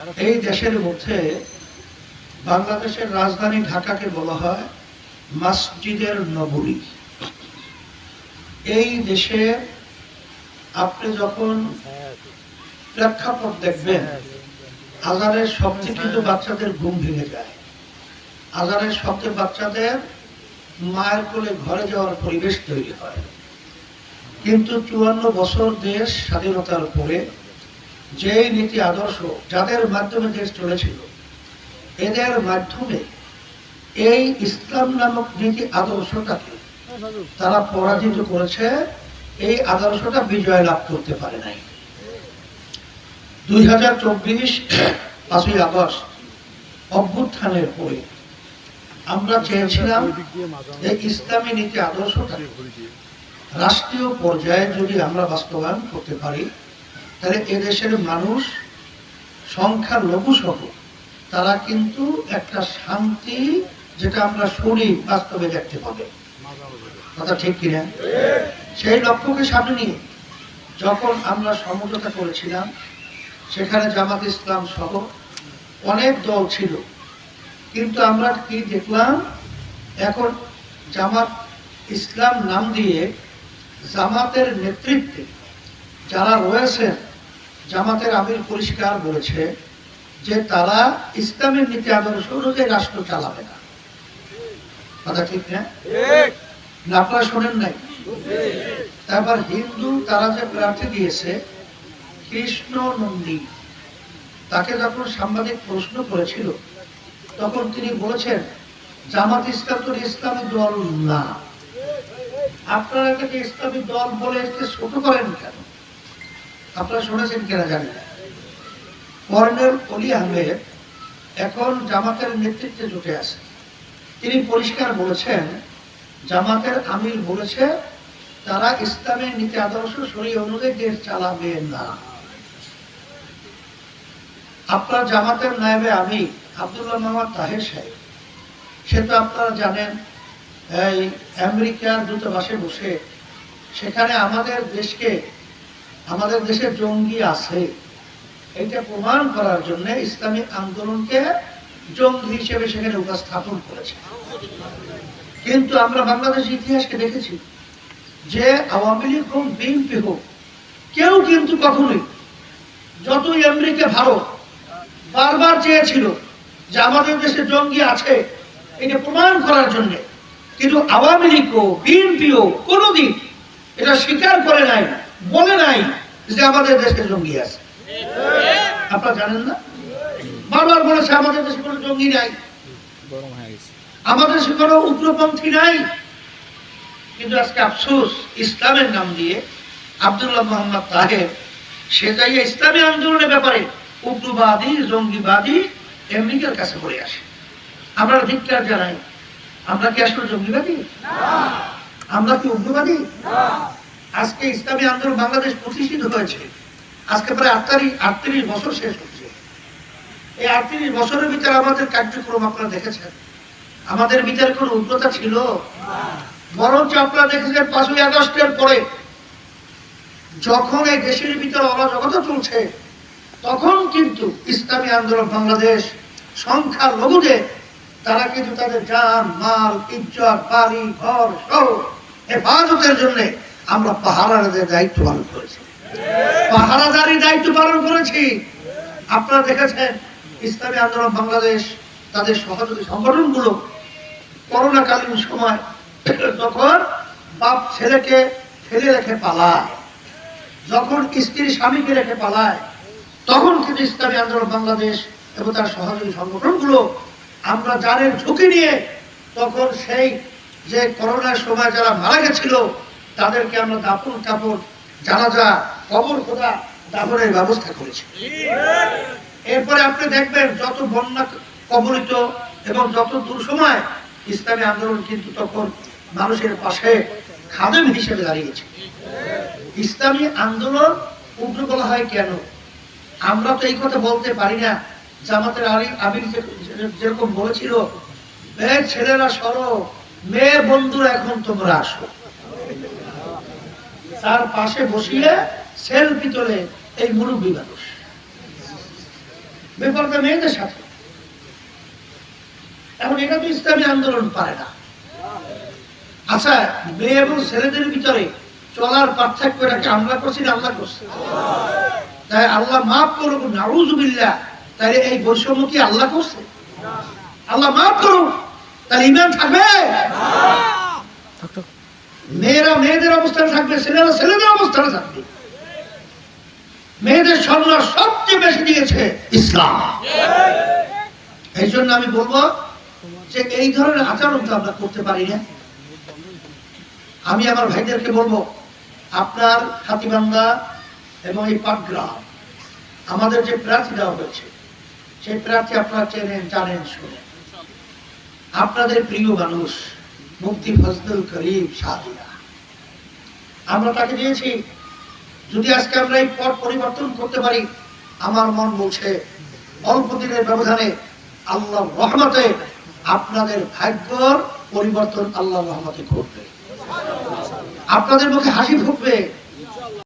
এই দেশের মধ্যে বাংলাদেশের রাজধানী ঢাকাকে বলা হয় মসজিদের নগরী। এই দেশে আপনি যখন প্রেক্ষাপট দেখবেন, আজানের শব্দে কিন্তু বাচ্চাদের ঘুম ভেঙে যায়। আজানের শব্দে বাচ্চাদের মায়ের কোলে ঘরে যাওয়ার পরিবেশ তৈরি হয়। কিন্তু 54 বছর দেশ স্বাধীনতার পরে যে নীতি আদর্শ যাদের মাধ্যমে দেশ চলেছিল, এদের মাধ্যমে এই ইসলাম নামক নীতি আদর্শটাকে তারা পরাজিত করেছে। এই আদর্শটা বিজয় লাভ করতে পারে নাই। 2024 5ই আগস্ট অভ্যুত্থানের পরে আমরা চেয়েছিলাম যে ইসলামী নীতি আদর্শটা রাষ্ট্রীয় পর্যায়ে যদি আমরা বাস্তবায়ন করতে পারি, তাহলে এদেশের মানুষ সংখ্যালঘু সহ তারা কিন্তু একটা শান্তি, যেটা আমরা শুনি, বাস্তবে দেখতে পাবে। কথা ঠিক কিনা? সেই লক্ষ্যকে সামনে নিয়ে যখন আমরা সমঝোতা করেছিলাম, সেখানে জামাত ইসলাম সহ অনেক দল ছিল। কিন্তু আমরা কি দেখলাম, এখন জামাত ইসলাম নাম দিয়ে জামাতের নেতৃত্বে যারা রয়েছেন, জামাতের আমির পরিষ্কার বলেছে যে তারা ইসলামের নীতি আদর্শ অনুযায়ী রাষ্ট্র চালাবে না। কথা ঠিক না? আপনারা শোনেন নাই? তারপর হিন্দু তারা যে প্রার্থী দিয়েছে কৃষ্ণ নন্দী, তাকে যখন সাংবাদিক প্রশ্ন করেছিল, তখন তিনি বলেছেন জামাত ইসলাম তো ইসলামী দল না। আপনারা এটাকে ইসলামী দল বলে ছোট করেন কেন? আপনারা শুনেছেন কিনা জানি না। কর্নেল অলি আহমেদ এখন জামাতের নেতৃত্বে জুটে আছে। তিনি পরিষ্কার বলেছেন, জামাতের আমির বলেছে তারা ইসলামের নীতি আদর্শ শরীয়ত অনুযায়ী দেশ চালাবে না। আপনার জামাতের নায়েবে আমির আব্দুল্লাহ মোহাম্মদ তাহের সাহেব, সে তো আপনারা জানেন এই আমেরিকার দূতাবাসে বসে সেখানে আমাদের দেশে জঙ্গি আছে এটা প্রমাণ করার জন্য ইসলামিক আন্দোলনকে জঙ্গি হিসেবে সেখানে উপস্থাপন করেছে। কিন্তু আমরা বাংলাদেশের ইতিহাসকে দেখেছি যে আওয়ামী লীগ হোক, বিএনপি হোক, কেউ কিন্তু কখনোই, যতই আমেরিকা ভারত বারবার চেয়েছিল যে আমাদের দেশে জঙ্গি আছে এটা প্রমাণ করার জন্য, কিন্তু আওয়ামী লীগও বিএনপিও কোনোদিন এটা স্বীকার করে নাই, বলে নাই যে আমাদের দেশে জঙ্গি আছে। আপনারা জানেন না? বারবার বলেছে আমাদের দেশে কোনো জঙ্গি নাই, আমাদের দেশে কোনো উগ্রপন্থী নাই। কিন্তু আজকে আফসোস, ইসলামের নাম দিয়ে আব্দুল্লাহ মোহাম্মদ তাহের সে যাইয়ে ইসলামী আন্দোলনের ব্যাপারে উগ্রবাদী জঙ্গিবাদী আমেরিকার কাছে পড়ে আসে। আমরা ধিক্কার জানাই। আমরা কি আসলে জঙ্গিবাদী? আমরা কি উগ্রবাদী? আজকে ইসলামী আন্দোলন বাংলাদেশ প্রতিষ্ঠিত হয়েছে, আজকে প্রায় 38 বছর শেষ হচ্ছে। এই 38 বছরের ভিতরে আমাদের কার্যক্রম আপনারা দেখেছেন, আমাদের ভিতরে কোনো উগ্রতা ছিল? বরঞ্চ আপনারা দেখেছেন 5ই আগস্টের পরে যখন এই দেশের ভিতরে অরাজকতা চলছে, তখন কিন্তু ইসলামী আন্দোলন বাংলাদেশ সংখ্যালঘুদের তারা কিন্তু তাদের জান মাল ইজ্জত বাড়ি ঘর সহ হেফাজতের জন্য আমরা পাহারাদারের দায়িত্ব পালন করেছি, পাহারাদারি দায়িত্ব পালন করেছি। আপনারা দেখেছেন ইসলামী আন্দোলন বাংলাদেশ তাদের সহযোগী সংগঠনগুলো করোনাকালীন সময় যখন বাপ ছেলেকে ফেলে রেখে পালায়, যখন স্ত্রী স্বামীকে রেখে পালায়, তখন কিন্তু ইসলামী আন্দোলন বাংলাদেশ এবং তার সহযোগী সংগঠনগুলো আমরা জানের ঝুঁকি নিয়ে তখন সেই যে করোনার সময় যারা মারা গেছিল তাদেরকে আমরা দাফন কাপড়, জানাজা, কবর খোদা, দাফনের ব্যবস্থা করেছি। এরপরে আপনি দেখবেন যত বন্যা কবলিত এবং যত দুঃসময় ইসলামী আন্দোলন কিন্তু তখন মানুষের পাশে খাদেম হিসেবে দাঁড়িয়েছে। ইসলামী আন্দোলন উগ্র বলা হয় কেন? আমরা তো এই কথা বলতে পারি না। জামাতের আমির যেরকম বলেছিল, মেয়ে ছেলেরা সরো, মেয়ে বন্ধুরা এখন তোমরা আসো, তার পাশে বসিয়ে সেলফি তোলে এই মুরব্বী মানুষ। বেপরদা মেয়েদের সাথে। এখন এটা তো ইসলামী আন্দোলন পারে না। আচ্ছা, মেয়ে এবং ছেলেদের ভিতরে চলার পার্থক্য এটাকে আমরা করছি না আল্লাহ করছে? তাই আল্লাহ মাফ করুক, নাউযুবিল্লাহ। তাহলে এই বৈষম্য কি আল্লাহ করছে? আল্লাহ মাফ করুক, তাহলে ঈমান থাকবে? মেয়েরা মেয়েদের অবস্থানে থাকবে, ছেলেরা ছেলেদের অবস্থানে থাকবে। মেয়েদের সম্মান সবচেয়ে বেশি দিয়েছে ইসলাম। এই জন্য আমি বলবো যে এই ধরনের আচরণ তো আমরা করতে পারি না। আমি আমার ভাইদেরকে বলবো, আপনার হাতীবান্ধা এবং এই পাটগ্রাম আমাদের যে প্রার্থী দেওয়া হয়েছে, সেই প্রার্থী আপনারা চেনেন, জানেন, শুনেন। আপনাদের প্রিয় মানুষ মুফতি ফজলুল করিম সাদিয়া, আমরা তাকে দিয়েছি। যদি আজকে আমরা এই পথ পরিবর্তন করতে পারি, আমার মন বলছে অল্প দিনের ব্যবধানে আল্লাহর রহমতে আপনাদের ভাগ্যর পরিবর্তন আল্লাহর রহমতে ঘটবে। আপনাদের মুখে হাসি ফুটবে।